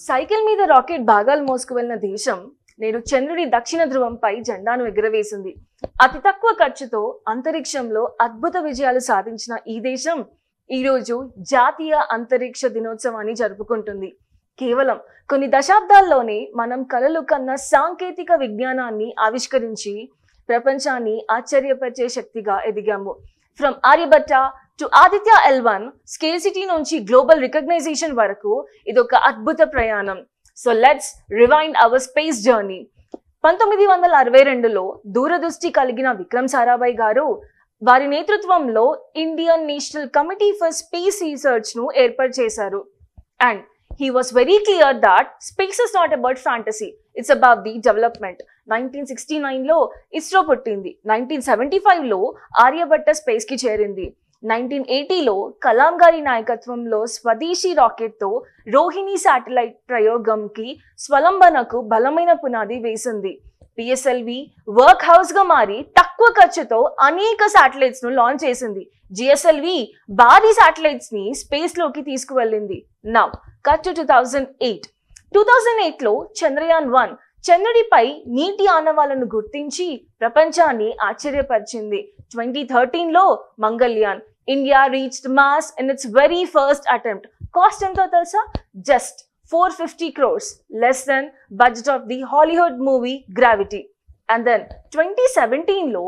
Cycle మీద rocket భాగాలు మోసుకువెళ్లిన దేశం నేడు చంద్రుడి దక్షిణ ధ్రువంపై జెండాను ఎగురవేసింది. అతి తక్కువ ఖర్చుతో అంతరిక్షంలో అద్భుత విజయాలు సాధించిన ఈ దేశం ఈ రోజు జాతీయ అంతరిక్ష దినోత్సవాన్ని జరుపుకుంటుంది. కేవలం కొన్ని దశాబ్దాల్లోనే మనం కలలు కన్న సాంకేతిక విజ్ఞానాన్ని ఆవిష్కరించి ప్రపంచాన్ని ఆశ్చర్యపరిచే శక్తిగా ఎదిగాము. From Aryabhata to Aditya L1 scarcity నుంచి గ్లోబల్ రికగ్నైజేషన్ వరకు ఇదొక అద్భుత ప్రయాణం. So let's rewind our space journey. 1962లో దూరదృష్టి కలిగిన విక్రమ్ సారాభాయ్ గారు వారి నేతృత్వంలో Indian national committee for space research ను ఏర్పాటు చేశారు. And he was very clear that space is not about fantasy, it's about the development. 1969లో ఇస్రో పుట్టింది. 1975లో ఆర్యభట్ట స్పేస్ కి చేరింది. 1980లో కలాం గారి నాయకత్వంలో స్వదేశీ రాకెట్ తో రోహిణి శాటిలైట్ ప్రయోగంకి స్వలంబనకు బలమైన పునాది వేసింది. PSLV వర్క్ హౌస్ గా మారి తక్కువ ఖర్చుతో అనేక శాటిలైట్స్ ను లాంచ్ చేసింది. GSLV భారీ శాటిలైట్స్ ని స్పేస్ లోకి తీసుకువెళ్ళింది. నౌ కట్ టు 2008లో చంద్రయాన్ 1 చంద్రుడిపై నీటి ఆనవాలను గుర్తించి ప్రపంచాన్ని ఆశ్చర్యపరిచింది. 2013లో Mangalyaan India reached Mars in its very first attempt. Cost ఎంతో తెలుసా? Just 450 crores, less than budget of the Hollywood movie Gravity. And then 2017lo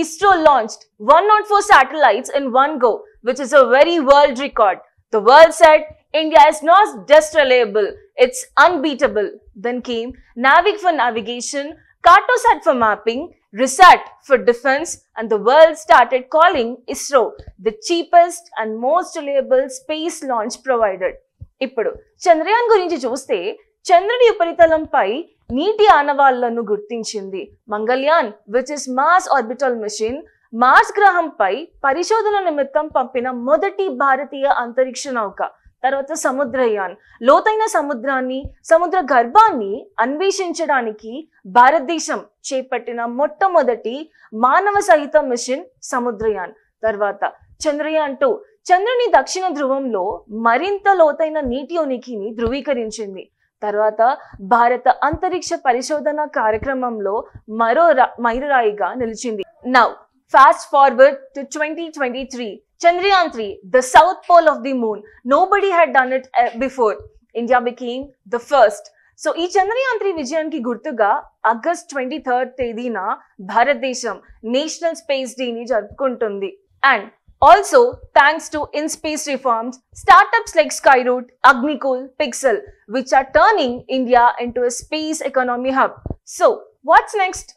ISRO launched 104 satellites in one go, which is a very world record. The world said India is not just reliable, it's unbeatable. Then came Navig for navigation, Cartosat for mapping, Risat for defense, and the world started calling ISRO the cheapest and most reliable space launch provider. ఇప్పుడు చంద్రయాన్ గురించి చూస్తే చంద్రుడి ఉపరితలంపై నీటి ఆనవాళ్లను గుర్తించింది. Mangalyaan which is Mars orbital mission Mars గ్రహంపై పరిశోధన నిమిత్తం పంపిన మొదటి భారతీయ అంతరిక్ష నౌక. తర్వాత సముద్రయాన్ లోతైన సముద్రాన్ని సముద్ర గర్భాన్ని అన్వేషించడానికి భారతదేశం చేపట్టిన మొట్టమొదటి మానవ సహిత మిషన్ సముద్రయాన్. తర్వాత చంద్రయాన్ 2 చంద్రుని దక్షిణ ధ్రువంలో మరింత లోతైన నీటి ఉనికిని ధృవీకరించింది. తర్వాత భారత అంతరిక్ష పరిశోధన కార్యక్రమంలో మరో మైలురాయిగా నిలిచింది. Now fast forward to 2023. Chandrayaan 3, the south pole of the moon. Nobody had done it before. India became the first. So ఈ చంద్రయాన్ 3 విజయానికి గుర్తుగా ఆగస్ట్ 23rd తేదీన భారతదేశం నేషనల్ స్పేస్ డే ని జరుపుకుంటుంది. And also thanks to in-space reforms, startups like Skyroot, Agnikul, Pixel, which are turning India into a space economy hub. So what's next?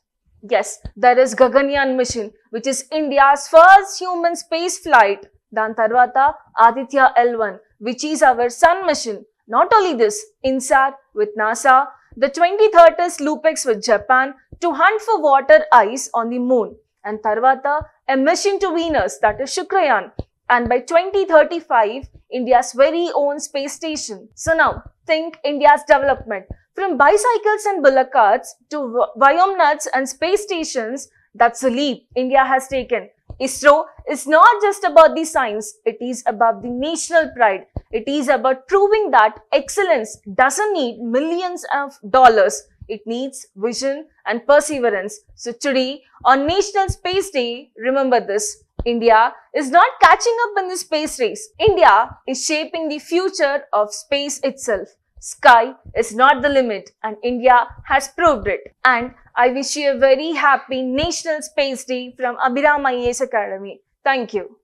Yes, there is Gaganyaan mission, which is India's first human space flight. Dan tarvata Aditya L1, which is our sun mission. Not only this, INSAT with NASA, the 2030s LUPEX with Japan to hunt for water ice on the moon. And tarvata a mission to Venus, that is Shukrayaan. And by 2035, India's very own space station. So now, think India's development. From bicycles and bullock carts to Vyomnuts and space stations, that's a leap India has taken. ISRO is not just about the science, it is about the national pride. It is about proving that excellence doesn't need millions of dollars. It needs vision and perseverance. So today, on National Space Day, remember this. India is not catching up in the space race. India is shaping the future of space itself. Sky is not the limit and India has proved it. And I wish you a very happy National Space Day from Abhiram IAS Academy. Thank you.